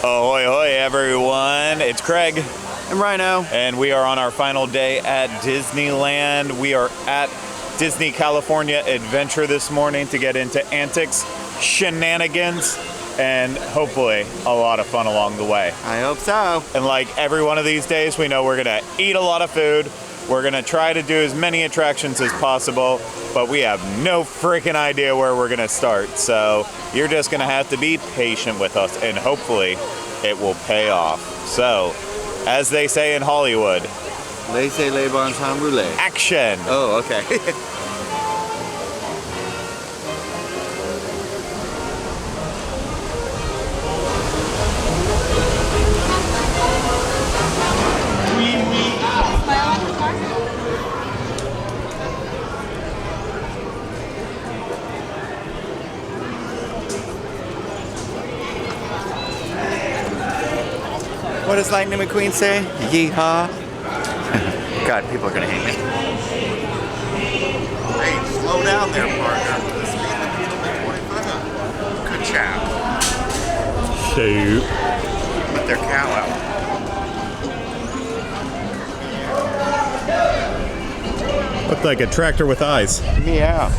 Ahoy, hoy, everyone. It's Craig. And Ryno. And we are on our final day at Disneyland. We are at Disney California Adventure this morning to get into antics, shenanigans, and hopefully a lot of fun along the way. I hope so. And like every one of these days, we know we're gonna eat a lot of food. We're gonna try to do as many attractions as possible, but we have no freaking idea where we're gonna start. So you're just gonna have to be patient with us, and hopefully it will pay off. So, as they say in Hollywood, Laissez-les bon temps rouler. Action! Oh, okay. What does Lightning McQueen say? Yeehaw. God, people are gonna hate me. Hey, slow down there, partner. The speed limit's only 25. Good job. Shoot. Let their cow out. Looked like a tractor with eyes. Yeah.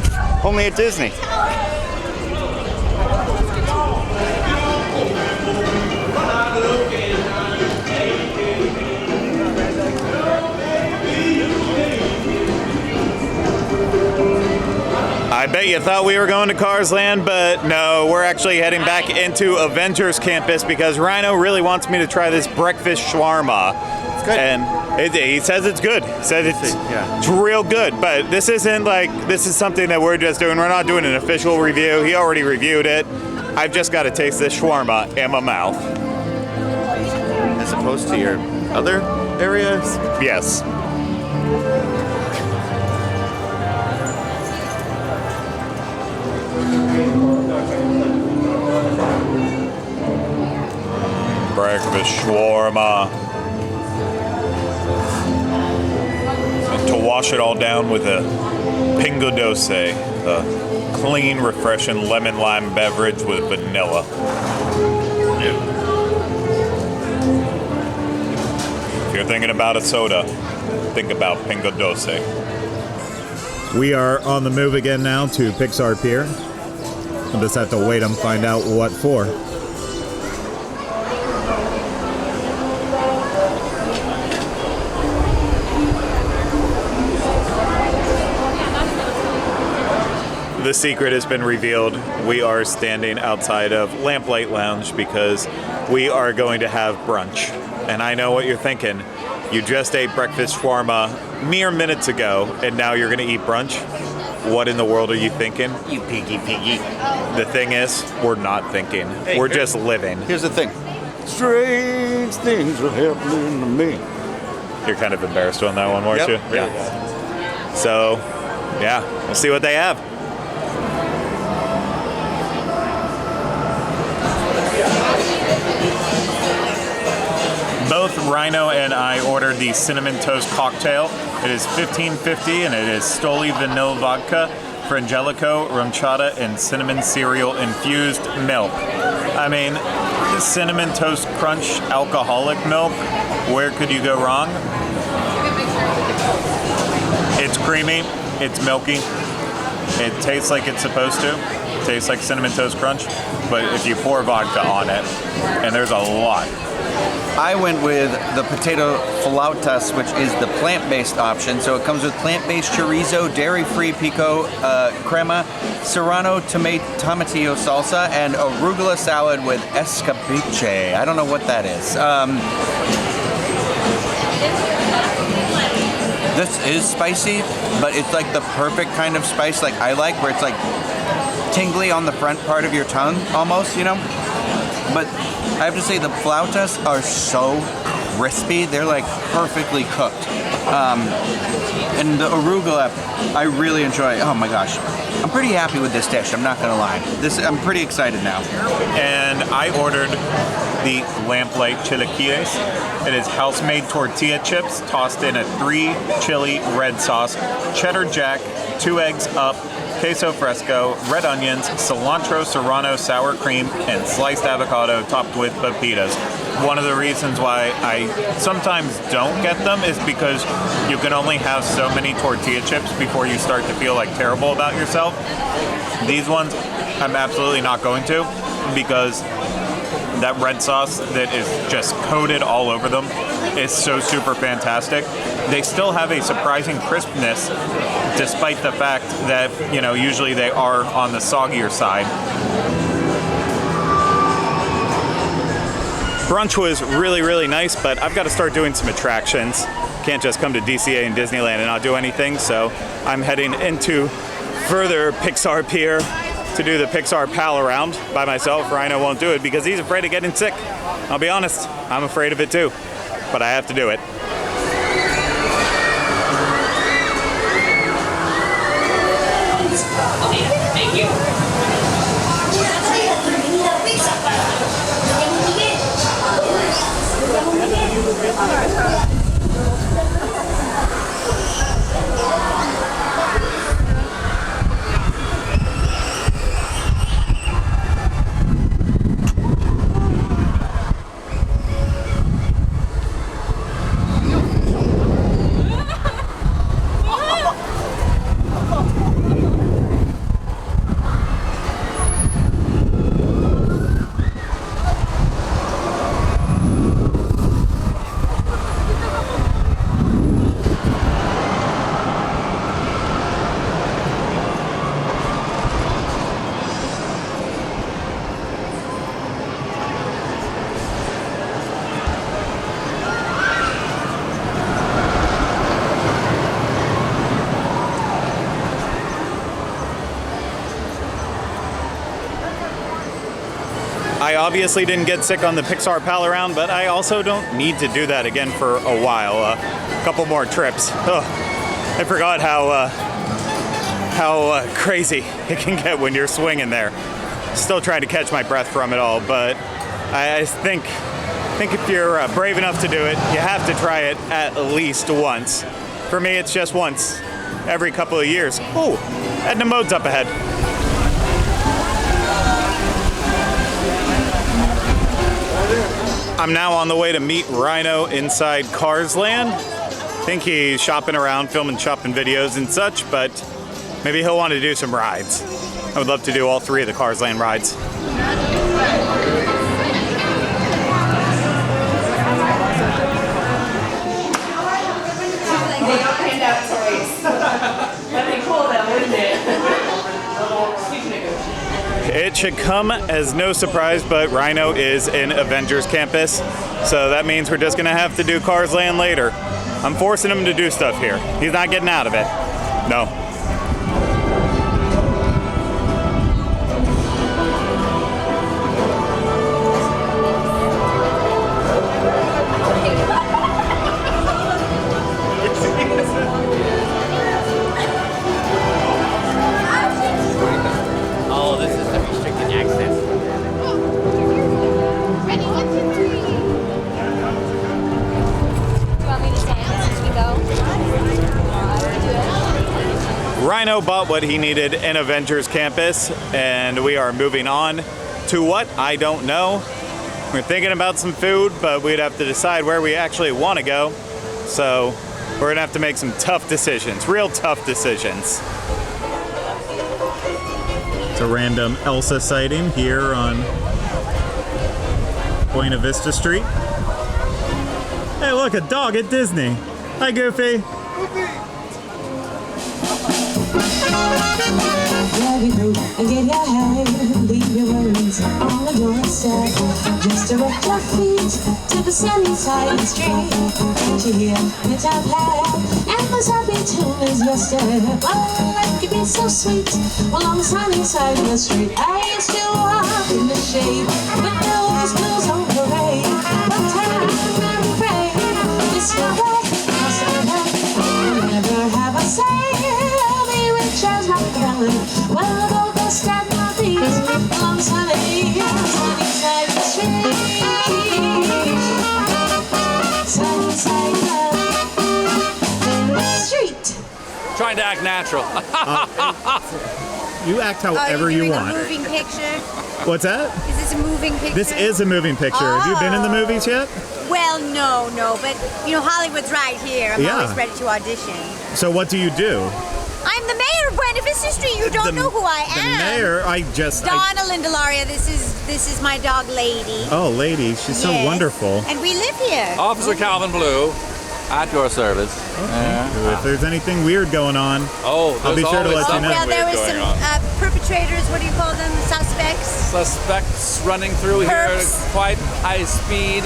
Only at Disney. I bet you thought we were going to Cars Land, but no, we're actually heading back into Avengers Campus because Ryno really wants me to try this Breakfastshwarma. It's good. And he says it's good. He says it's real good, but this is something that we're just doing. We're not doing an official review. He already reviewed it. I've just got to taste this shawarma in my mouth. As opposed to your other areas? Yes. Breakfastshwarma. And to wash it all down with a pingo doce, a clean, refreshing lemon lime beverage with vanilla. If you're thinking about a soda, think about pingo doce. We are on the move again now to Pixar Pier. We'll just have to wait and find out what for. The secret has been revealed. We are standing outside of Lamplight Lounge because we are going to have brunch. And I know what you're thinking. You just ate Breakfastshwarma mere minutes ago, and now you're going to eat brunch? What in the world are you thinking? You piggy piggy. The thing is, we're not thinking. We're just living. Here's the thing. Strange things are happening to me. You're kind of embarrassed on that one, weren't you? Really Yeah. So, yeah, we'll see what they have. Both Ryno and I ordered the cinnamon toast cocktail. It is $15.50 and it is Stoli vanilla vodka, frangelico, rum chata, and cinnamon cereal infused milk. I mean, cinnamon toast crunch alcoholic milk. Where could you go wrong? It's creamy. It's milky. It tastes like it's supposed to. It tastes like cinnamon toast crunch, but if you pour vodka on it, and there's a lot. I went with the potato flautas, which is the plant-based option. So it comes with plant-based chorizo, dairy-free pico crema, serrano tomatillo salsa, and arugula salad with escabeche. I don't know what that is. This is spicy, but it's like the perfect kind of spice like I like, where it's like tingly on the front part of your tongue almost, you know? But I have to say the flautas are so crispy. They're like perfectly cooked. And the arugula, I really enjoy. Oh my gosh. I'm pretty happy with this dish, I'm not gonna lie. I'm pretty excited now. And I ordered the Lamplight chilaquiles. It is house-made tortilla chips tossed in a 3 chili red sauce, cheddar jack, 2 eggs up, queso fresco, red onions, cilantro serrano sour cream, and sliced avocado topped with pepitas. One of the reasons why I sometimes don't get them is because you can only have so many tortilla chips before you start to feel like terrible about yourself. These ones, I'm absolutely not going to, because that red sauce that is just coated all over them is so super fantastic. They still have a surprising crispness, despite the fact that, you know, usually they are on the soggier side. Brunch was really, really nice, but I've got to start doing some attractions. Can't just come to DCA and Disneyland and not do anything, so I'm heading into further Pixar Pier to do the Pixar Pal around by myself. Ryno won't do it because he's afraid of getting sick. I'll be honest, I'm afraid of it too, but I have to do it. Thank you. I obviously didn't get sick on the Pixar Pal around, but I also don't need to do that again for a while. A couple more trips. Ugh. I forgot how crazy it can get when you're swinging there. Still trying to catch my breath from it all, but I think if you're brave enough to do it, you have to try it at least once. For me, it's just once every couple of years. Ooh, Edna Mode's up ahead. I'm now on the way to meet Ryno inside Cars Land. I think he's shopping around, filming shopping videos and such, but maybe he'll want to do some rides. I would love to do all three of the Cars Land rides. It should come as no surprise, but Ryno is in Avengers Campus, so that means we're just gonna have to do Cars Land later. I'm forcing him to do stuff here. He's not getting out of it. No. Ryno bought what he needed in Avengers Campus, and we are moving on to what? I don't know. We're thinking about some food, but we'd have to decide where we actually want to go. So we're gonna have to make some tough decisions, real tough decisions. It's a random Elsa sighting here on Buena Vista Street. Hey, look, a dog at Disney. Hi, Goofy. Grab your coat and get your hat, leave your worries on the doorstep. Just direct your feet to the sunny side of the street. Can't you hear the top hat and the happy tune is your step? Oh, life can be so sweet along the sunny side of the street. I used to walk in the shade with those blues on parade. But time I'm afraid this your way, you'll never have a say. Charles Rockefeller, well, go stand my feet along sunny side of the street. Sunny side of the street. trying to act natural. You act Are however you you doing want. a moving picture? What's that? Is this a moving picture? This is a moving picture. Have you been in the movies yet? Well, no, but you know Hollywood's right here. I'm Yeah. always ready to audition. So what do you do? I'm the mayor of Buena Vista Street. You don't know who I The am. mayor, Donna Lindelaria. This is my dog Lady. Oh, lady, she's so Yes. wonderful. And we live here. Officer Calvin Blue, at your service. If there's anything weird going on, Oh, I'll be there's sure to always let you something know. Well, there weird was going some on. perpetrators. What do you call them? Suspects. Suspects running through here Perps. quite high speed.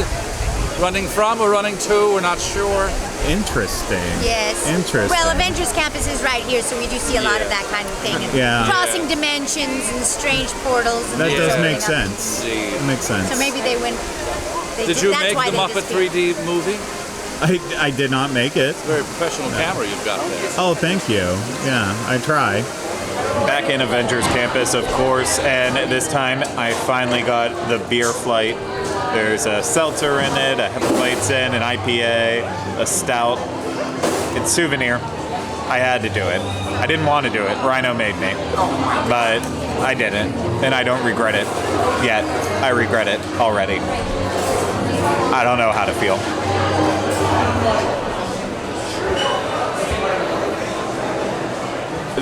Running from or running to, we're not sure. interesting. Yes. Interesting. Well, Avengers Campus is right here, so we do see a lot of that kind of thing. And Yeah. crossing dimensions and strange portals. And That things, does you make know. sense. It makes sense. So maybe they went. Did you that's make why the they Muppet disappeared. 3D movie? I did not make it. Very professional camera you've got there. Oh, thank you. Yeah, I try. Back in Avengers Campus, of course, and this time I finally got the beer flight. There's a seltzer in it, a Hefeweizen, an IPA, a stout. It's souvenir. I had to do it. I didn't want to do it. Ryno made me. But I didn't, and I don't regret it yet. I regret it already. I don't know how to feel.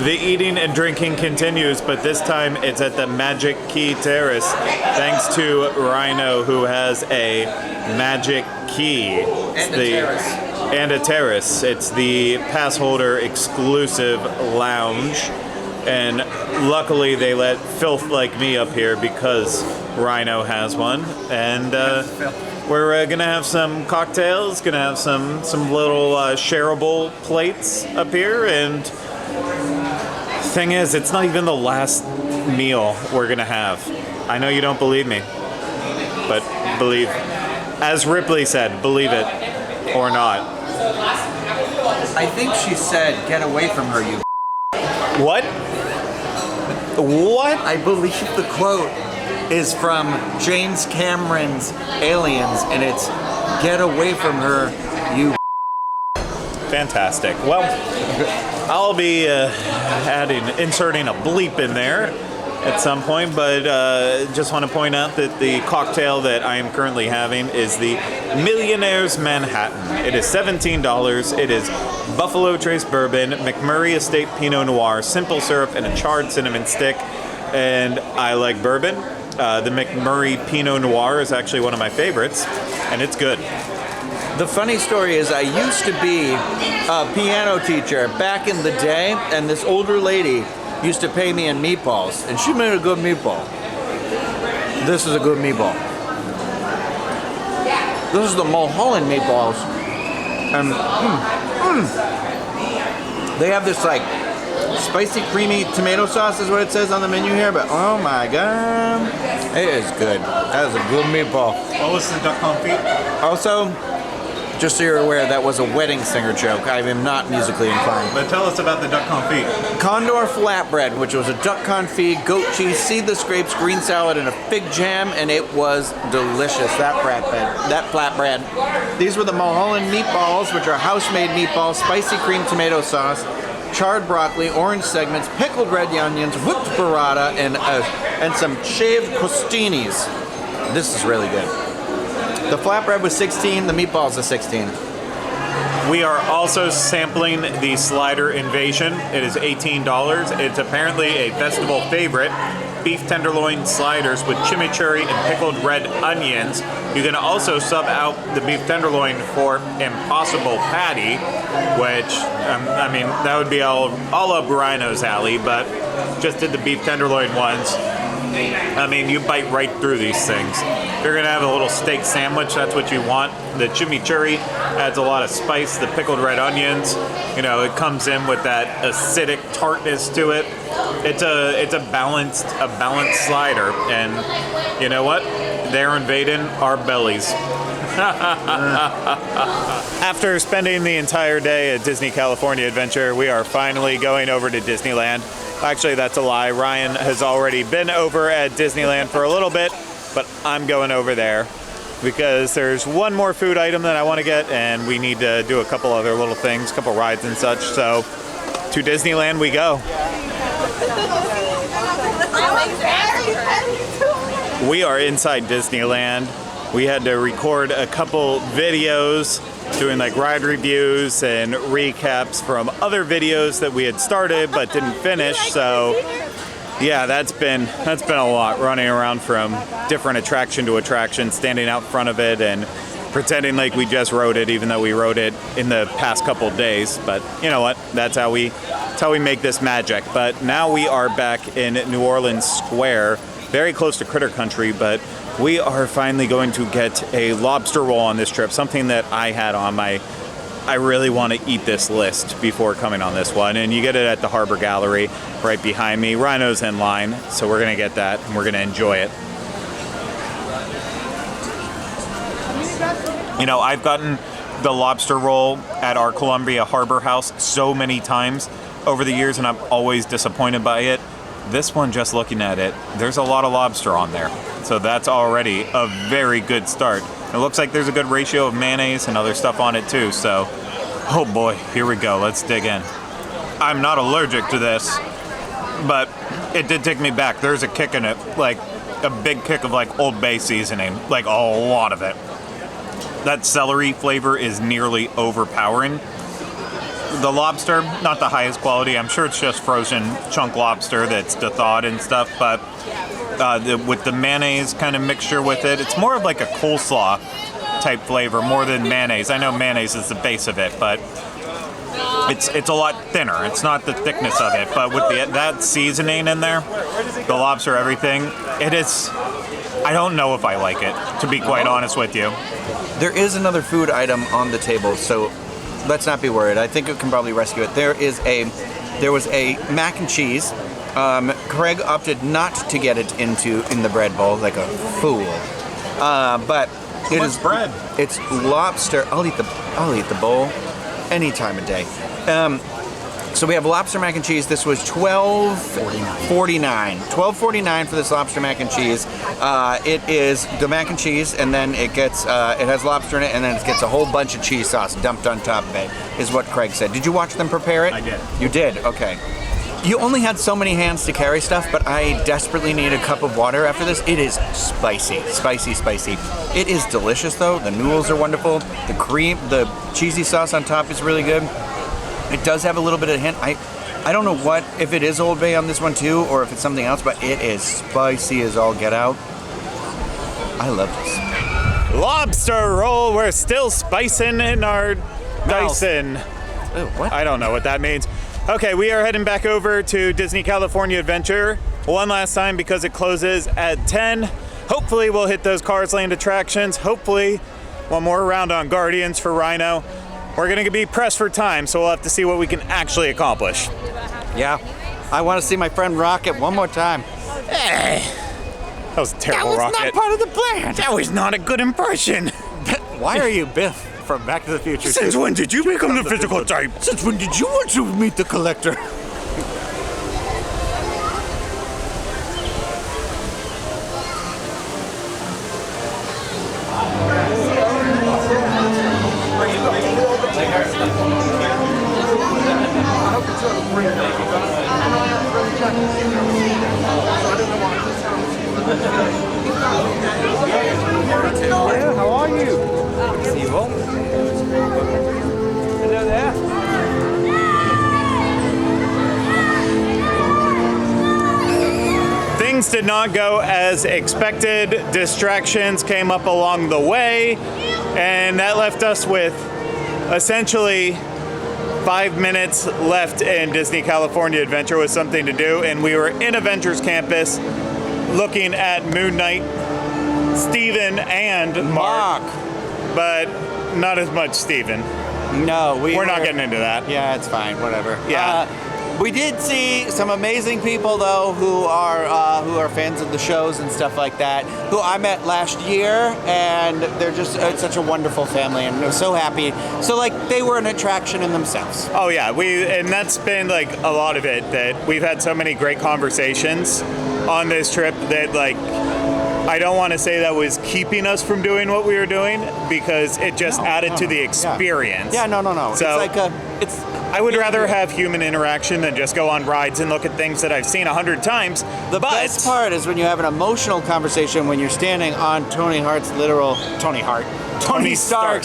The eating and drinking continues, but this time it's at the Magic Key Terrace, thanks to Ryno, who has a magic key. And a terrace. And a terrace. It's the pass holder exclusive lounge, and luckily they let filth like me up here because Ryno has one, and we're gonna have some cocktails, gonna have some little shareable plates up here, and thing is, it's not even the last meal we're gonna have. I know you don't believe me, but believe, as Ripley said, believe it or not. I think she said, "Get away from her, you." What? What? I believe the quote is from James Cameron's Aliens, and it's "Get away from her, you." Fantastic. Well, I'll be inserting a bleep in there at some point, but just want to point out that the cocktail that I am currently having is the Millionaire's Manhattan. It is $17. It is Buffalo Trace Bourbon, McMurray Estate Pinot Noir, simple syrup, and a charred cinnamon stick. And I like bourbon. The McMurray Pinot Noir is actually one of my favorites, and it's good. The funny story is I used to be a piano teacher back in the day, and this older lady used to pay me in meatballs, and she made a good meatball. This is a good meatball. This is the Mulholland meatballs. And they have this like spicy creamy tomato sauce is what it says on the menu here, but oh my god, it is good. That is a good meatball. What was the duck confit? Also, just so you're aware, that was a wedding singer joke. I am not musically inclined. But tell us about the duck confit. Condor flatbread, which was a duck confit, goat cheese, seedless grapes, green salad, and a fig jam, and it was delicious. That flatbread. These were the Mulholland meatballs, which are house-made meatballs, spicy cream tomato sauce, charred broccoli, orange segments, pickled red onions, whipped burrata, and some shaved costinis. This is really good. The flatbread was 16, the meatballs are 16. We are also sampling the Slider Invasion. It is $18. It's apparently a festival favorite. Beef tenderloin sliders with chimichurri and pickled red onions. You can also sub out the beef tenderloin for Impossible Patty, which, I mean, that would be all up Ryno's alley, but just did the beef tenderloin ones. I mean, you bite right through these things. If you're gonna have a little steak sandwich, that's what you want. The chimichurri adds a lot of spice. The pickled red onions, you know, it comes in with that acidic tartness to it. It's a balanced slider, and you know what? They're invading our bellies. After spending the entire day at Disney California Adventure, we are finally going over to Disneyland. Actually, that's a lie. Ryan has already been over at Disneyland for a little bit, but I'm going over there because there's one more food item that I want to get, and we need to do a couple other little things, a couple rides and such. So to Disneyland we go. We are inside Disneyland. We had to record a couple videos doing like ride reviews and recaps from other videos that we had started but didn't finish. So yeah, that's been a lot, running around from different attraction to attraction, standing out front of it and pretending like we just rode it, even though we rode it in the past couple days. But you know what? That's how we make this magic. But now we are back in New Orleans Square, very close to Critter Country, but we are finally going to get a lobster roll on this trip, something that I had on my I really want to eat this list before coming on this one. And you get it at the Harbor Gallery right behind me. Ryno's in line, so we're going to get that and we're going to enjoy it. You know, I've gotten the lobster roll at our Columbia Harbor House so many times over the years, and I'm always disappointed by it. This one, just looking at it, there's a lot of lobster on there. So that's already a very good start. It looks like there's a good ratio of mayonnaise and other stuff on it too. So, oh boy, here we go. Let's dig in. I'm not allergic to this, but it did take me back. There's a kick in it, like a big kick of like Old Bay seasoning, like a lot of it. That celery flavor is nearly overpowering. The lobster, not the highest quality. I'm sure it's just frozen chunk lobster that's thawed and stuff, but with the mayonnaise kind of mixture with it, it's more of like a coleslaw type flavor more than mayonnaise. I know mayonnaise is the base of it, but it's a lot thinner. It's not the thickness of it, but with that seasoning in there, the lobster, everything, it is. I don't know if I like it, to be quite honest with you. There is another food item on the table, so let's not be worried. I think it can probably rescue it. There was a mac and cheese. Craig opted not to get it in the bread bowl like a fool. But it is bread. It's lobster. I'll eat the bowl any time of day. So we have lobster mac and cheese. This was $12.49. $12.49 for this lobster mac and cheese. It is the mac and cheese, and then it has lobster in it, and then it gets a whole bunch of cheese sauce dumped on top of it, is what Craig said. Did you watch them prepare it? I did. You did? Okay. You only had so many hands to carry stuff, but I desperately need a cup of water after this. It is spicy. Spicy, spicy. It is delicious, though. The noodles are wonderful. The cream, the cheesy sauce on top is really good. It does have a little bit of hint. I don't know if it is Old Bay on this one too, or if it's something else, but it is spicy as all get out. I love this. Lobster roll. We're still spicing in our Dyson. Ew, what? I don't know what that means. Okay, we are heading back over to Disney California Adventure one last time because it closes at 10. Hopefully we'll hit those Cars Land attractions. Hopefully one more round on Guardians for Ryno. We're going to be pressed for time, so we'll have to see what we can actually accomplish. Yeah. I want to see my friend Rocket one more time. That was a terrible Rocket. That was not part of the plan. That was not a good impression. Why are you Biff from Back to the Future? Since when did you become the physical type? Since when did you want to meet the Collector? Yeah, how are you? Hello there. Things did not go as expected. Distractions came up along the way, and that left us with essentially 5 minutes left in Disney California Adventure with something to do, and we were in Avengers Campus looking at Moon Knight, Steven, and Mark, but not as much Steven. No, we're not getting into that. Yeah, it's fine. Whatever. Yeah. We did see some amazing people though who are fans of the shows and stuff like that, who I met last year, and they're just such a wonderful family, and I'm so happy. So like they were an attraction in themselves. Oh yeah, and that's been like a lot of it, that we've had so many great conversations on this trip that like I don't want to say that was keeping us from doing what we were doing because it just added to the experience. Yeah, no. So it's like it's. I would rather have human interaction than just go on rides and look at things that I've seen 100 times. The best part is when you have an emotional conversation when you're standing on Tony Stark's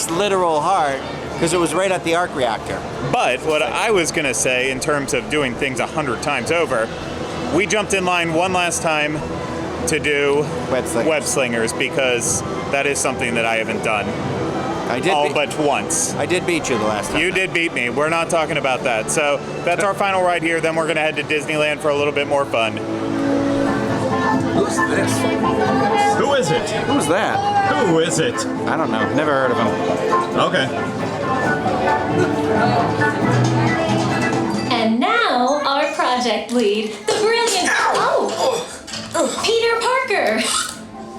literal heart, because it was right at the arc reactor. But what I was going to say in terms of doing things 100 times over, we jumped in line one last time to do web slingers because that is something that I haven't done. But once. I did beat you the last time. You did beat me. We're not talking about that. So that's our final ride here. Then we're going to head to Disneyland for a little bit more fun. Who's this? Who is it? Who's that? Who is it? I don't know. Never heard of him. Okay. And now, our project lead, the brilliant... Peter Parker!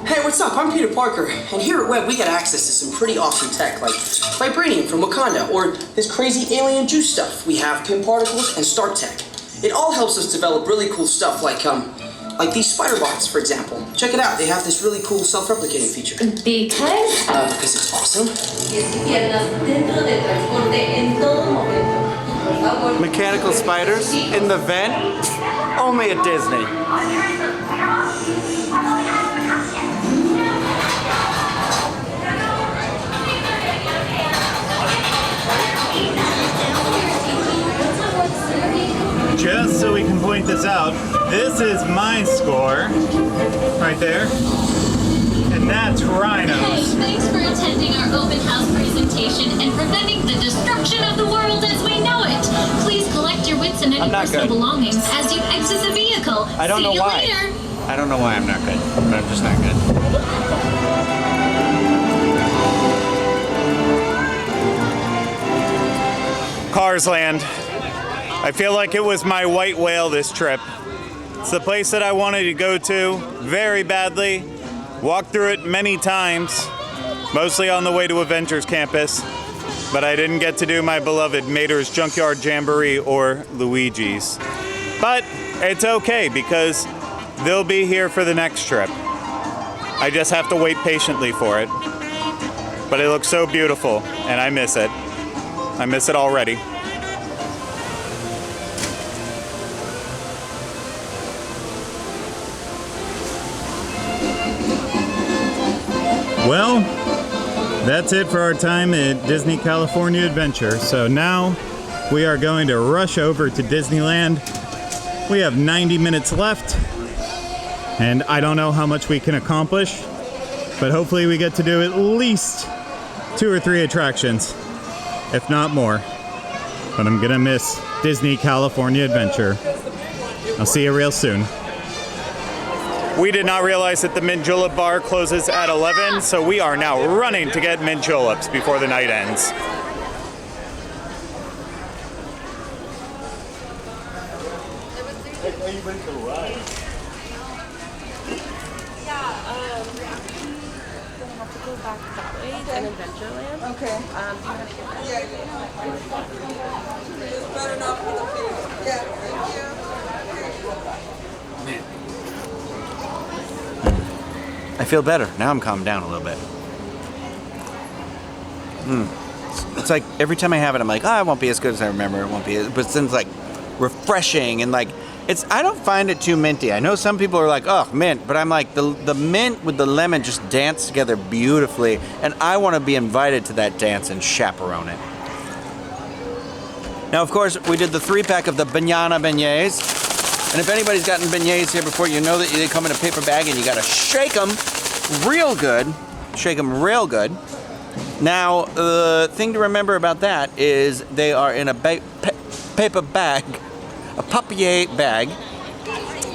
Hey, what's up? I'm Peter Parker, and here at Web we get access to some pretty awesome tech, like vibranium from Wakanda, or this crazy alien juice stuff. We have Kim particles and Stark tech. It all helps us develop really cool stuff, like these spider bots, for example. Check it out. They have this really cool self-replicating feature. Because it's awesome. Mechanical spiders in the vent? Only at Disney. Just so we can point this out, this is my score, right there, and that's Hey, Ryno's. thanks for attending our open house presentation and preventing the destruction of the world as we know it. Please collect your wits and any personal belongings as you exit the vehicle. I don't know See you why. later. I don't know why I'm not good, but I'm just not good. Cars Land. I feel like it was my white whale this trip. It's the place that I wanted to go to very badly. Walked through it many times, mostly on the way to Avengers Campus, but I didn't get to do my beloved Mater's Junkyard Jamboree or Luigi's. But it's okay because they'll be here for the next trip. I just have to wait patiently for it. But it looks so beautiful, and I miss it. I miss it already. Well, that's it for our time at Disney California Adventure. So now we are going to rush over to Disneyland. We have 90 minutes left, and I don't know how much we can accomplish, but hopefully we get to do at least 2 or 3 attractions, if not more. But I'm gonna miss Disney California Adventure. I'll see you real soon. We did not realize that the mint julep bar closes at 11, so we are now running to get mint juleps before the night ends. Adventureland. Okay. I feel better. Now I'm calmed down a little bit. It's like every time I have it, I'm like, oh, it won't be as good as I remember. It won't be, but then it's like refreshing and like I don't find it too minty. I know some people are like, oh, mint, but I'm like the mint with the lemon just dance together beautifully, and I want to be invited to that dance and chaperone it. Now, of course, we did the 3-pack of the banana beignets. And if anybody's gotten beignets here before, you know that they come in a paper bag and you gotta shake them real good. Shake them real good. Now, the thing to remember about that is they are in a paper bag, a papier bag.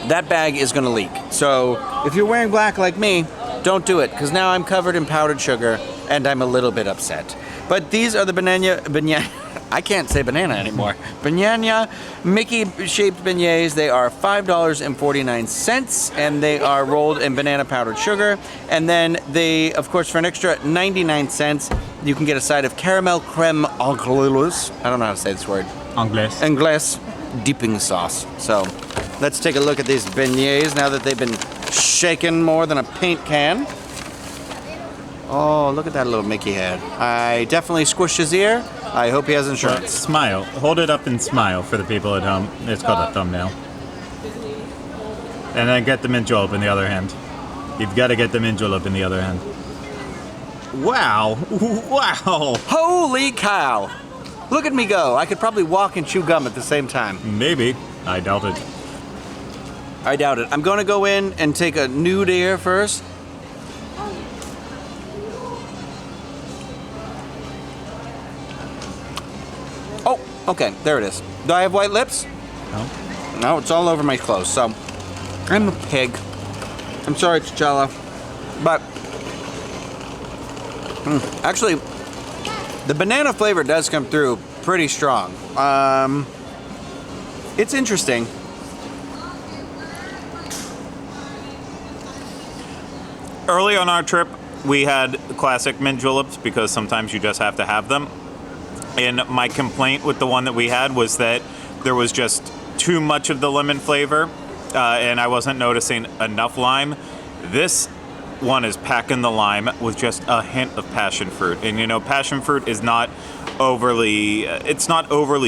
That bag is gonna leak. So if you're wearing black like me, don't do it, because now I'm covered in powdered sugar and I'm a little bit upset. But these are the banana I can't say banana anymore. Banana Mickey-shaped beignets. They are $5.49, and they are rolled in banana powdered sugar. And then they, of course, for an extra 99 cents, you can get a side of caramel creme anglaise. I don't know how to say this word. Anglaise. Dipping sauce. So let's take a look at these beignets now that they've been shaking more than a paint can. Oh, look at that little Mickey head. I definitely squished his ear. I hope he has insurance. Smile. Hold it up and smile for the people at home. It's called a thumbnail. And then get the mint julep in the other hand. You've got to get the mint julep in the other hand. Wow. Wow. Holy cow. Look at me go. I could probably walk and chew gum at the same time. Maybe. I doubt it. I doubt it. I'm going to go in and take a nude air first. Oh, okay. There it is. Do I have white lips? No. No, it's all over my clothes. So, I'm a pig. I'm sorry, T'Challa. But, actually, the banana flavor does come through pretty strong. It's interesting. Early on our trip, we had classic mint juleps because sometimes you just have to have them. And my complaint with the one that we had was that there was just too much of the lemon flavor, and I wasn't noticing enough lime. This one is packing the lime with just a hint of passion fruit. And you know, passion fruit is not overly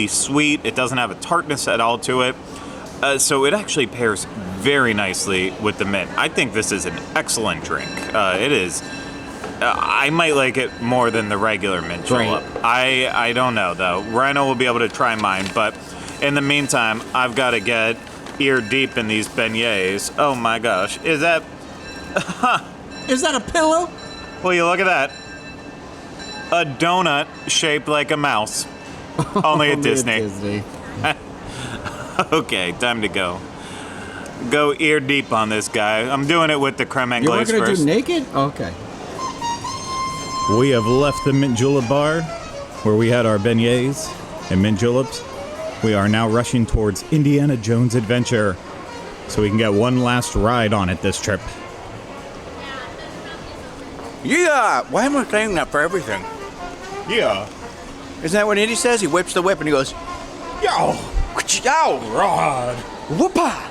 sweet. It doesn't have a tartness at all to it. So it actually pairs very nicely with the mint. I think this is an excellent drink. It is. I might like it more than the regular mint julep. I don't know though. Ryno will be able to try mine, but in the meantime, I've got to get ear deep in these beignets. Oh my gosh, is that a pillow? Will you look at that? A donut shaped like a mouse. Only at Disney. Okay, time to go. Go ear deep on this guy. I'm doing it with the creme anglaise You're not first. do naked? Okay. We have left the mint julep bar where we had our beignets and mint juleps. We are now rushing towards Indiana Jones Adventure so we can get one last ride on it this trip. Yeah! Why am I saying that for everything? Yeah. Isn't that what Indy says? He whips the whip and he goes, Yo! yow! Rod! Whoopah!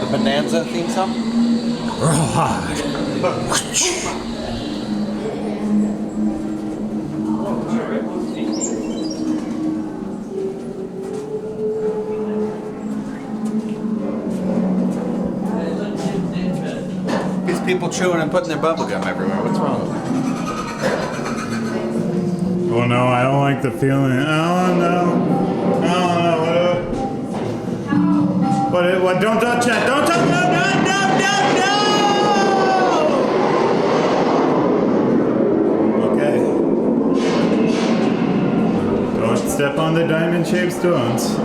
The Bonanza theme song? These people chewing and putting their bubble gum everywhere. What's wrong with them? Oh no, I don't like the feeling. Oh no. What? Don't touch that. Don't touch that. No. Okay. Don't step on the diamond-shaped stones.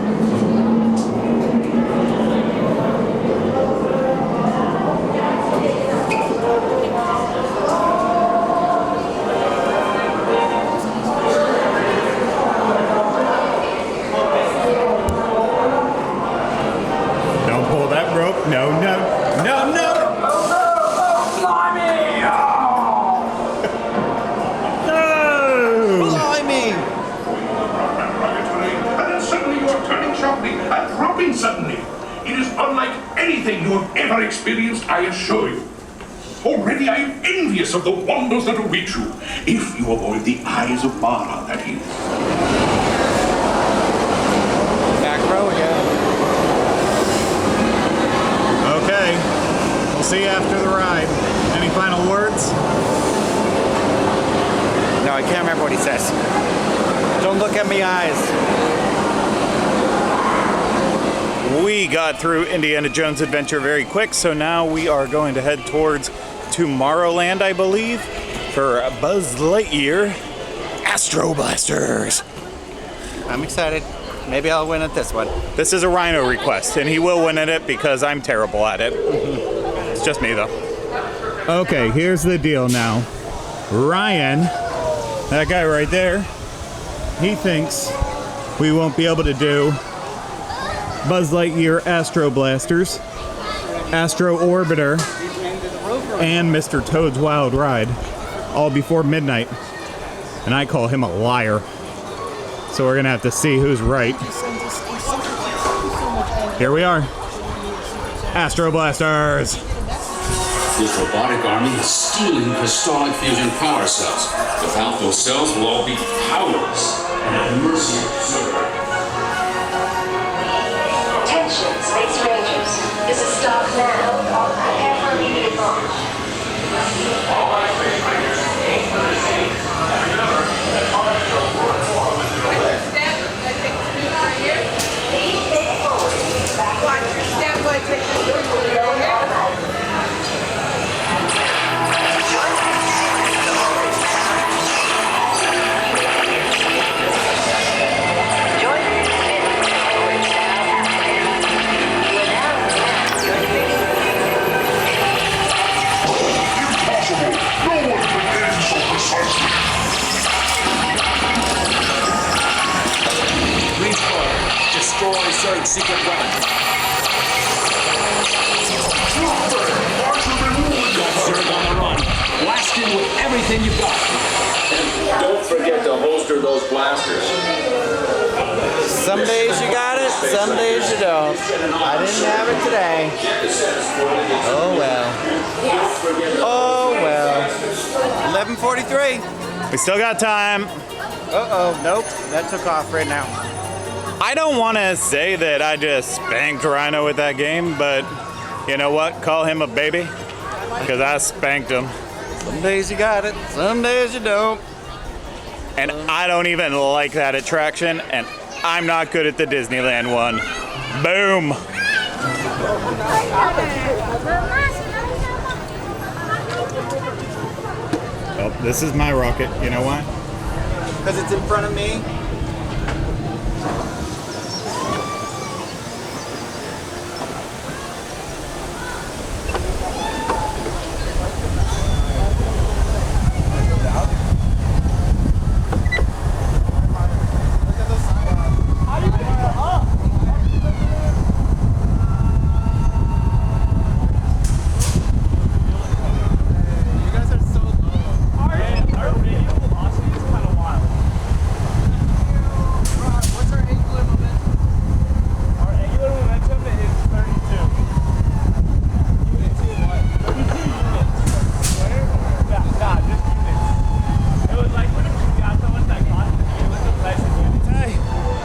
Experienced, I assure you. Already I am envious of the wonders that await you, if you avoid the eyes of Mara, that is. Back row again. Okay. We'll see you after the ride. Any final words? No, I can't remember what he says. Don't look at me eyes. We got through Indiana Jones Adventure very quick, so now we are going to head towards Tomorrowland, I believe, for Buzz Lightyear Astro Blasters. I'm excited. Maybe I'll win at this one. This is a Ryno request, and he will win at it because I'm terrible at it. It's just me, though. Okay, here's the deal now. Ryan, that guy right there, he thinks we won't be able to do Buzz Lightyear Astro Blasters, Astro Orbiter, and Mr. Toad's Wild Ride all before midnight. And I call him a liar. So we're gonna have to see who's right. Here we are. Astro Blasters. This robotic army is stealing crystallic fusion power cells. Without those cells, we'll all be powerless and at the mercy of the server. Attention, Space Rangers. This is Stock now. Prepare for immediate launch. All right, Space Rangers, aim for the city. And remember that partial work forward to the left. Please stay forward. Watch your step, but take the Destroy certain secret weapons. Zerg on the run. Blast in with everything you've got. And don't forget to holster those blasters. Some days you got it, some days you don't. I didn't have it today. Oh well. Oh well. 11:43. We still got time. Uh-oh, nope. That took off right now. I don't want to say that I just spanked Ryno with that game, but you know what? Call him a baby, because I spanked him. Some days you got it, some days you don't. And I don't even like that attraction, and I'm not good at the Disneyland one. Boom! Oh, this is my rocket. You know why? Because it's in front of me.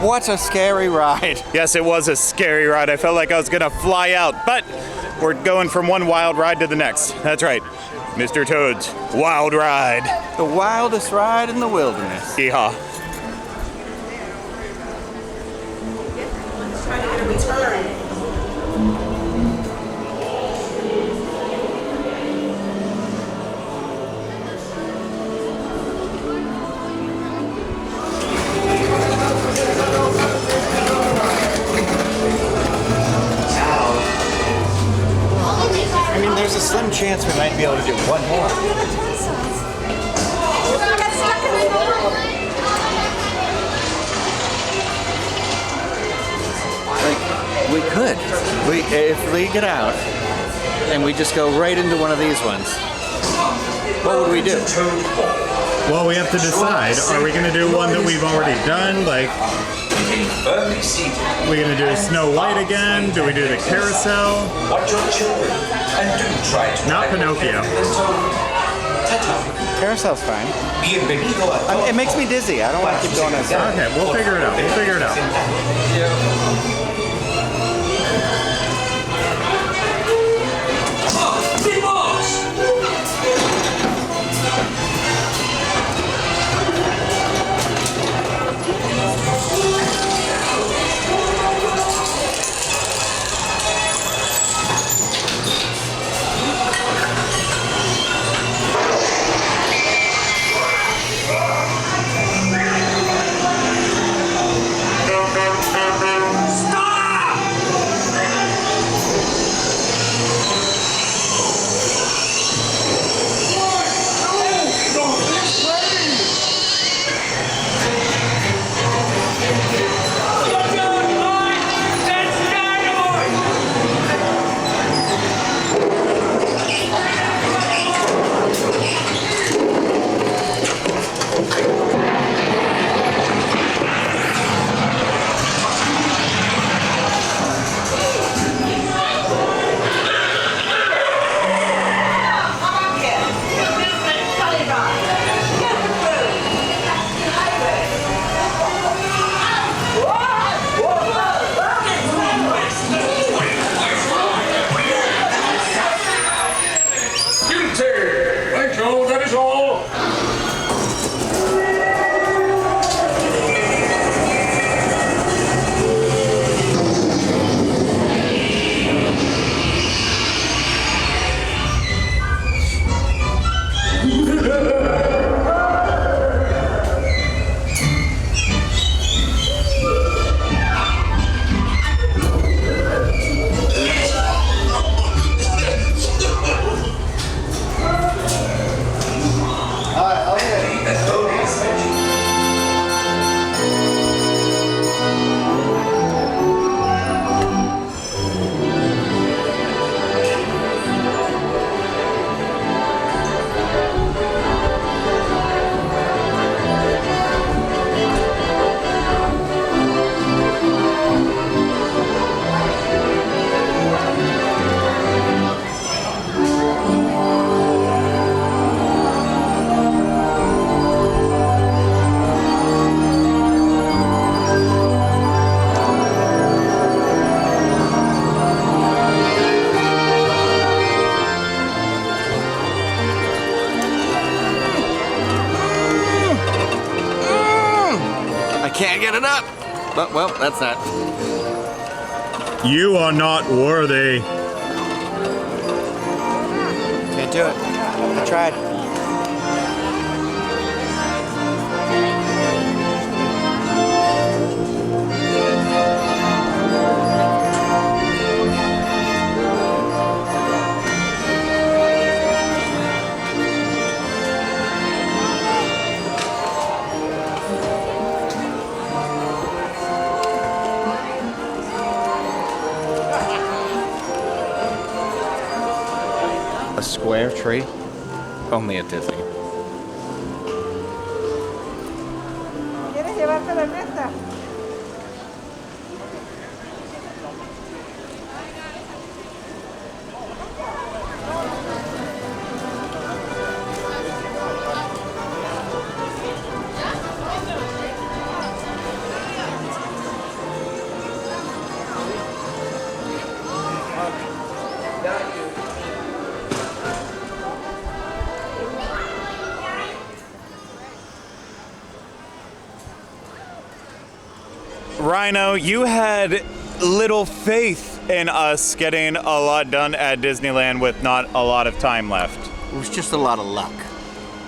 What a scary ride. Yes, it was a scary ride. I felt like I was gonna fly out, but we're going from one wild ride to the next. That's right. Mr. Toad's Wild Ride. The wildest ride in the wilderness. Yeehaw. Trying to get a return. I mean, there's a slim chance we might be able to do one more. Like, we could. If we get out and we just go right into one of these ones, what would we do? Well, we have to decide. Are we going to do one that we've already done? Like, we going to do Snow White again? Do we do the carousel? Watch your children and do try to. Not Pinocchio. Carousel's fine. It makes me dizzy. I don't want to keep going inside. Okay, we'll figure it out. We'll figure it out. can't get it up. But, well, that's that. You are not worthy. Can't do it. I tried. A square tree? Only at Disney. ¿Quieres llevarte la mesa? Ryno, you had little faith in us getting a lot done at Disneyland with not a lot of time left. It was just a lot of luck.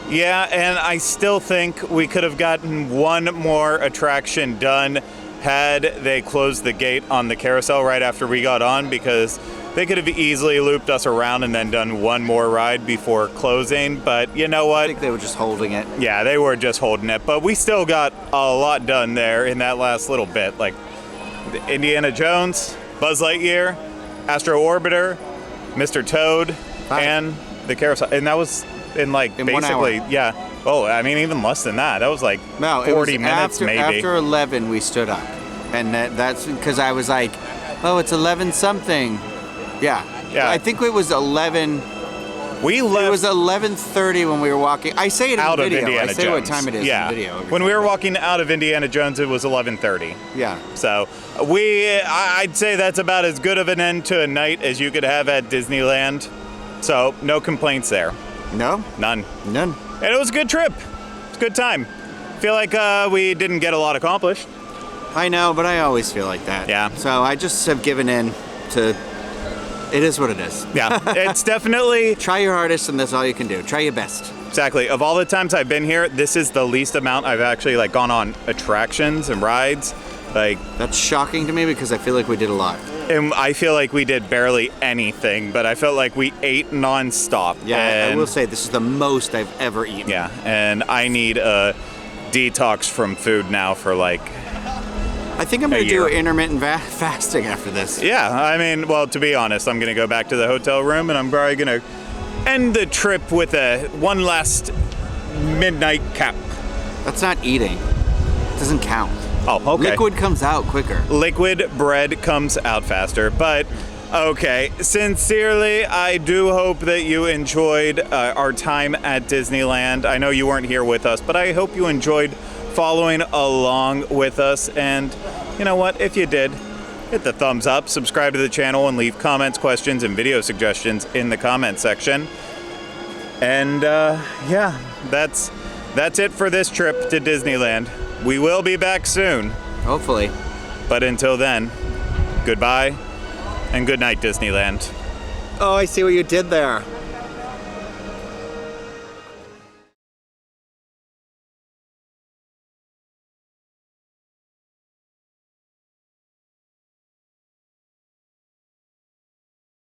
Yeah, and I still think we could have gotten one more attraction done had they closed the gate on the carousel right after we got on, because they could have easily looped us around and then done one more ride before closing. But you know what? I think they were just holding it. Yeah, they were just holding it. But we still got a lot done there in that last little bit. Like Indiana Jones, Buzz Lightyear, Astro Orbiter, Mr. Toad, and the carousel. And that was in like in basically, 1 hour. Yeah. Oh, I mean, even less than that. That was like No, 40 minutes after, maybe. After 11, we stood up. And that's because I was like, oh, it's 11 something. Yeah. I think it was 11. We left. It was 11:30 when we were walking. I say it in out the of video. Indiana I say Jones. what time it is Yeah. in the video. When we were walking out of Indiana Jones, it was 11:30. Yeah. So I'd say that's about as good of an end to a night as you could have at Disneyland. So no complaints there. No? None. None. And it was a good trip. It's a good time. Feel like we didn't get a lot accomplished. I know, but I always feel like that. Yeah. So I just have given in to. It is what it is. Yeah, it's definitely... Try your hardest, and that's all you can do. Try your best. Exactly. Of all the times I've been here, this is the least amount I've actually like gone on attractions and rides. Like, that's shocking to me because I feel like we did a lot. And I feel like we did barely anything, but I felt like we ate nonstop. Yeah, and I will say this is the most I've ever eaten. Yeah, and I need a detox from food now for like... I think I'm going to do intermittent fasting after this. Yeah, I mean, well, to be honest, I'm going to go back to the hotel room and I'm probably going to end the trip with one last midnight cap. That's not eating. It doesn't count. Oh, okay. Liquid comes out quicker. Liquid bread comes out faster, but okay. Sincerely, I do hope that you enjoyed our time at Disneyland. I know you weren't here with us, but I hope you enjoyed following along with us. And you know what? If you did, hit the thumbs up, subscribe to the channel, and leave comments, questions, and video suggestions in the comment section. And yeah, that's it for this trip to Disneyland. We will be back soon. Hopefully. But until then, goodbye and good night, Disneyland. Oh, I see what you did there.